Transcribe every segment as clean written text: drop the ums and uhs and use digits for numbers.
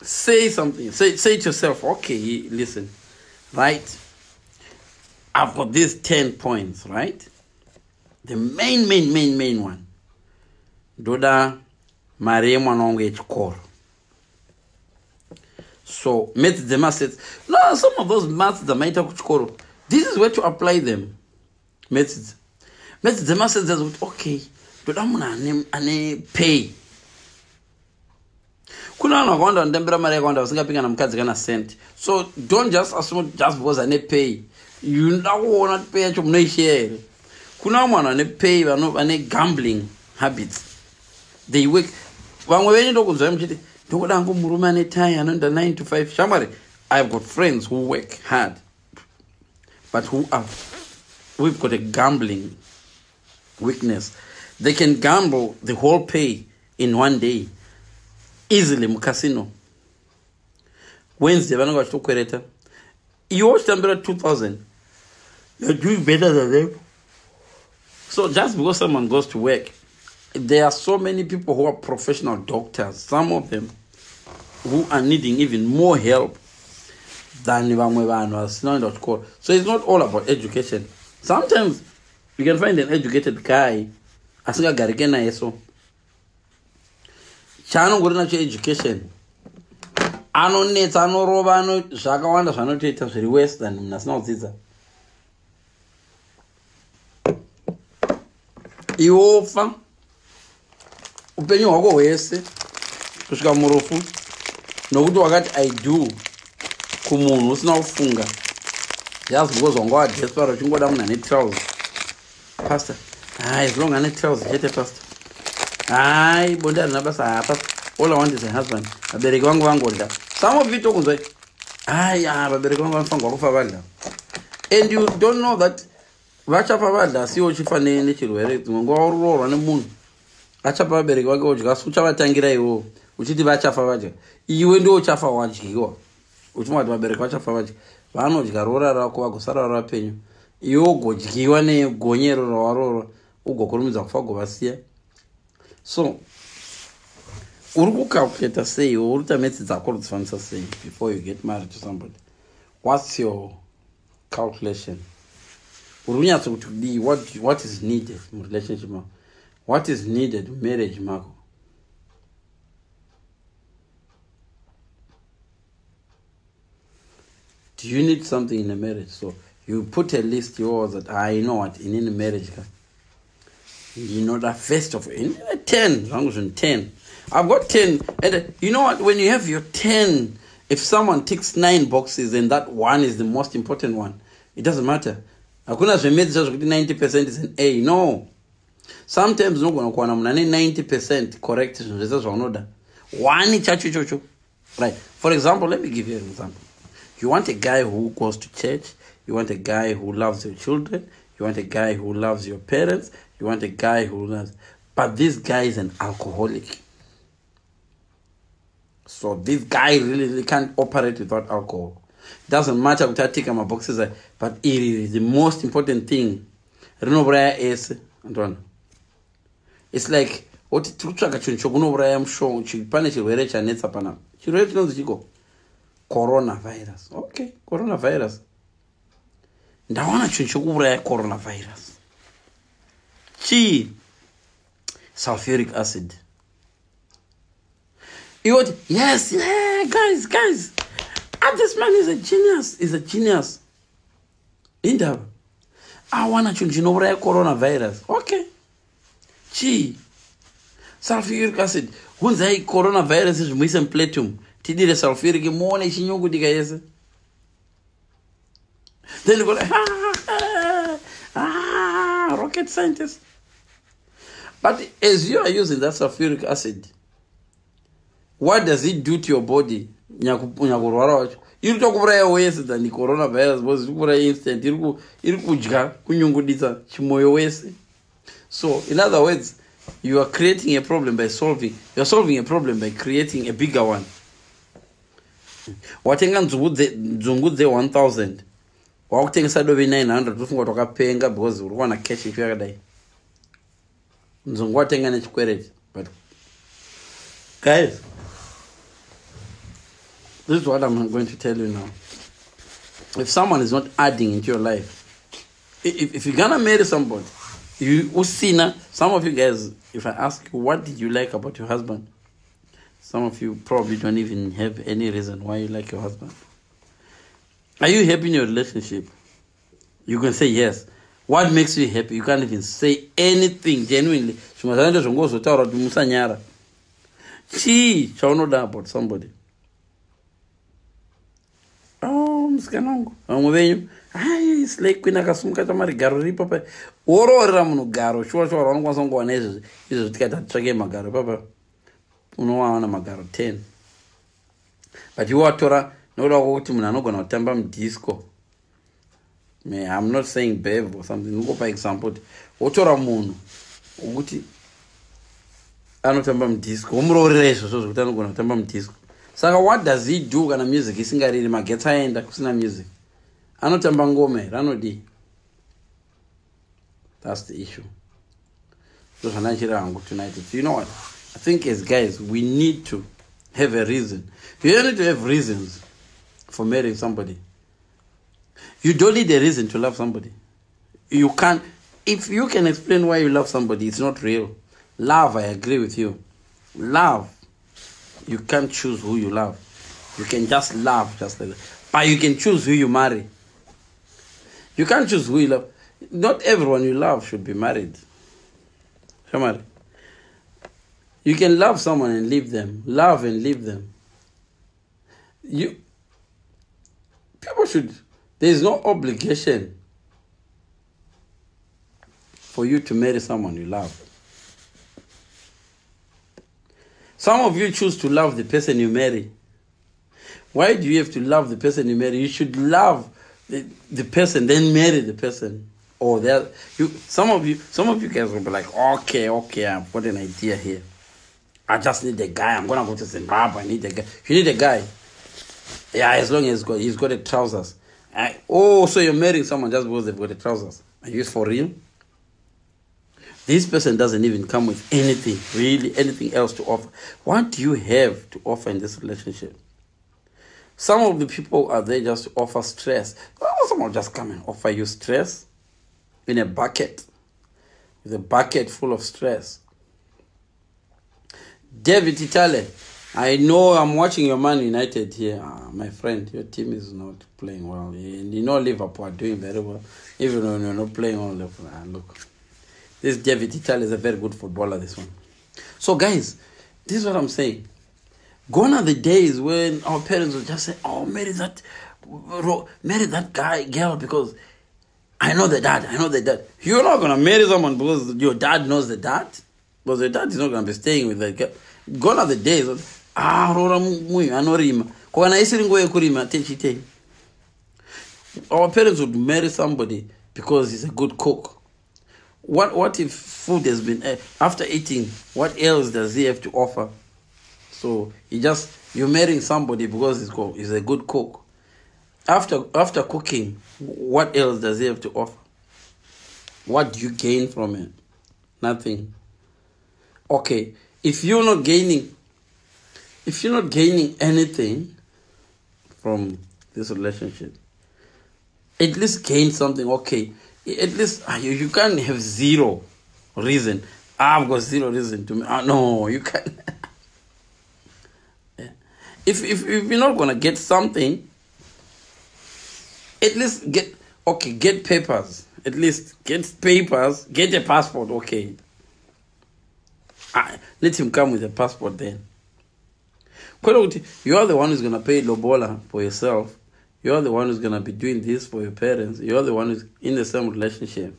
say something. Say to yourself, okay, listen, right? I've got these 10 points, right? The main one. Doda mari mwana wangu echikoro. So, maths dema says, no, some of those maths that might have kuchikoro. This is where to apply them. Maths dema says, okay, doda mwana ane pay. Kuna wanakwanda ndembera mari yakwanda wasingapinga na mukadzi kana cent. So, don't just assume just because ane pay. You know not pay acho munoishare. Kuna mwana ane pay ane gambling habits. They work. Vamwe venyu ndokunzwa muchiti ndokuda ngo murume ane tie anoenda 9 to 5. Shamwari, I've got friends who work hard, but we've got a gambling weakness. They can gamble the whole pay in one day easily mu casino. Wednesday vanonga vachitokwereta. You wachitambira 2,000. You're doing better than them. So just because someone goes to work, there are so many people who are professional doctors, some of them who are needing even more help than vamwe vanhu. So it's not all about education. Sometimes you can find an educated guy asingagarike naye so chaanongori nacho education anonetsa anorova zvakawanda zvanotoita zviri worse than munhu asina kudzidza. Iwofa upenyu hwako hwese kusvika murufu nokuti wakati I do kumunhu usina kufunga, just because wanga wadesperate uchingoda munhu ane trials. Pastor, as long ane trials chete pastor. Bonde harina basa pastor. All I want is a husband. Vabereki vangu vangodla. Some of you tokunzwa vabereki vangu vanofanirwa kufa vadla. And you don't know that vachafa vadla siwo uchifa nechirwere. Dzimwe nguva urorwa nemunhu achapa vabereki vake vodya, uchavatangira iwo uchiti vachafa vadya. Iwe ndio uchafa wadyiwa. Uchimati vabereki vachafa vadya. Vanodya rora rako vagosara vari vapenyu. Iwe ugodyiwa negonyero rawarora ugokurumidza kufa govasiya. So uri kucalculate sei, uri kuita maths dzako dzifanisa sei before you get married to somebody? What's your calculation? Uri kunyatsa kuti kudii, what is needed in relationship mako? What is needed in marriage mako? Do you need something in a marriage? So you put a list yours that you know what in a marriage. You know that first of 10, long as 10. I've got 10. And you know what? When you have your 10, if someone ticks 9 boxes and that one is the most important one, it doesn't matter. Hakuna zvemedzi zvekuti 90% is an A. No. Sometimes unogona kuwana munhu ane 90% correct zvinhu zvese zvaunoda. One chacho ichocho. Right. For example, let me give you an example. You want a guy who goes to church. You want a guy who loves your children. You want a guy who loves your parents. You want a guy who loves... But this guy is an alcoholic. So this guy really can't operate without alcohol. It doesn't matter what I take my boxes, but it is the most important thing. It's like what trutsvaka chinhu chokunouraya mushonga pane chirwere chanetsa panapa. Chirwere chinonzi chiko coronavirus. Okay, coronavirus. Ndawana chinhu chokuuraya coronavirus. Sulfuric acid. Yes, guys. This man is a genius. He's a genius. Indaba. Awana chinhu chinouraya coronavirus. Okay. Sulfuric acid. Hunzai coronavirus is muise platinum. Tidire sulfuric muone chinyungu dika yese. Then you go like, rocket scientist. But as you are using that sulfuric acid, what does it do to your body? Nyakurwara wacho. Iri tokuuraya wese than coronavirus because iri kuuraya instant. Iri kudya kunyungudisa chimoyo wese. So, in other words, you are creating a problem by solving. You are solving a problem by creating a bigger one. Watenga nzungu dze 1,000. Wakutengesa dove 900 ufunga tokapenga because uri kuwana cash if yakadai. Nzungu watenga nechikwereti. But guys, This is what I'm going to tell you now. If someone is not adding into your life, if you're gonna marry somebody, some of you guys, if I ask you what did you like about your husband, some of you probably don't even have any reason why you like your husband. Are you happy in your relationship? You can say yes. What makes you happy? You can't even say anything genuinely. Chii chaunoda about somebody. Oh, musikana wangu vamwe venyu ai slay queen akasumuka chamari garo ripo pa oroorera munhu garo shuwa raunokwanisa kungowana izvo tikaita titsvake magaro papa unowana magaro 10 but iwe watora nokuda kwokuti munhu anogona kutamba mudisco. I'm not saying bev or something. Ngopa example kuti wotora munhu wokuti anotamba mudisco womuroorera izvozvo zvokuti anogona kutamba mudisco. Saka what does he do kana music isingariri magetsi aenda kusina music? Anotamba ngoma ranodi. That's the issue. So zvanachira hangu tonight. So you know what? I think as guys we need to have a reason. You need to have reasons for marrying somebody. You don't need a reason to love somebody. You can't. If you can explain why you love somebody, it's not real. Love, I agree with you. Love, you can't choose who you love. You can just love, just like that. But you can choose who you marry. You can't choose who you love. Not everyone you love should be married. Somebody. You can love someone and leave them. Love and leave them. People should. There is no obligation for you to marry someone you love. Some of you choose to love the person you marry. Why do you have to love the person you marry? You should love the person, then marry the person. Or some of you guys will be like, okay, I've got an idea here. I just need a guy. I'm gonna go to Zimbabwe. I need a guy. You need a guy. Yeah, as long as he's got the trousers. So you're marrying someone just because they've got the trousers. Are you for real? This person doesn't even come with anything, really, anything else to offer. What do you have to offer in this relationship? Some of the people are there just to offer stress. Someone will just come and offer you stress in a bucket, with a bucket full of stress. David Itale, I know I'm watching your Man United here. My friend, your team is not playing well. And you know Liverpool are doing very well. Even though you're not playing well. Look. This David Itale is a very good footballer, this one. So guys, this is what I'm saying. Gone are the days when our parents would just say, oh, marry that girl because I know the dad. You're not going to marry someone because your dad knows the dad. Because your dad is not going to be staying with that girl. Gone are the days of, our parents would marry somebody because he's a good cook. What if food has been after eating? What else does he have to offer? So you're marrying somebody because he's a good cook. After cooking, what else does he have to offer? What do you gain from it? Nothing. Okay, if you're not gaining anything from this relationship, at least gain something. Okay. At least you can't have zero reason. I've got zero reason to. No, you can't. If you're not gonna get something, at least get papers. At least get papers. Get a passport. Okay. Let him come with a passport then. You are the one who's gonna pay lobola for yourself. You're the one who's going to be doing this for your parents. You're the one who's in the same relationship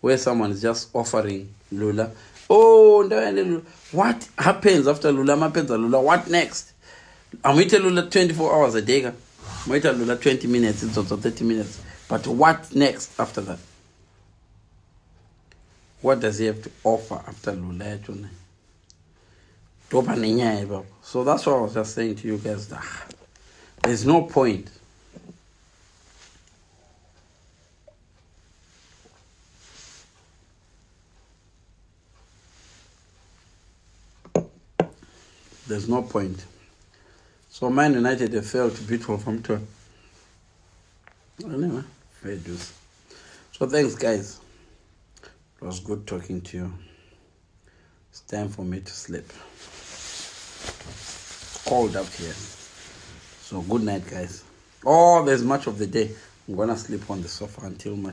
where someone is just offering Lula. Oh, no, what happens after Lula? What next? I'm going to tell Lula 24 hours a day. I'm going to tell Lula 20 minutes, it's also 30 minutes. But what next after that? What does he have to offer after Lula? So that's what I was just saying to you guys. There's no point. There's no point. So Man United have failed to beat Wolverhampton. Anyway, very juice. So thanks, guys. It was good talking to you. It's time for me to sleep. It's cold up here. So good night, guys. Oh, there's much of the day. I'm gonna sleep on the sofa until my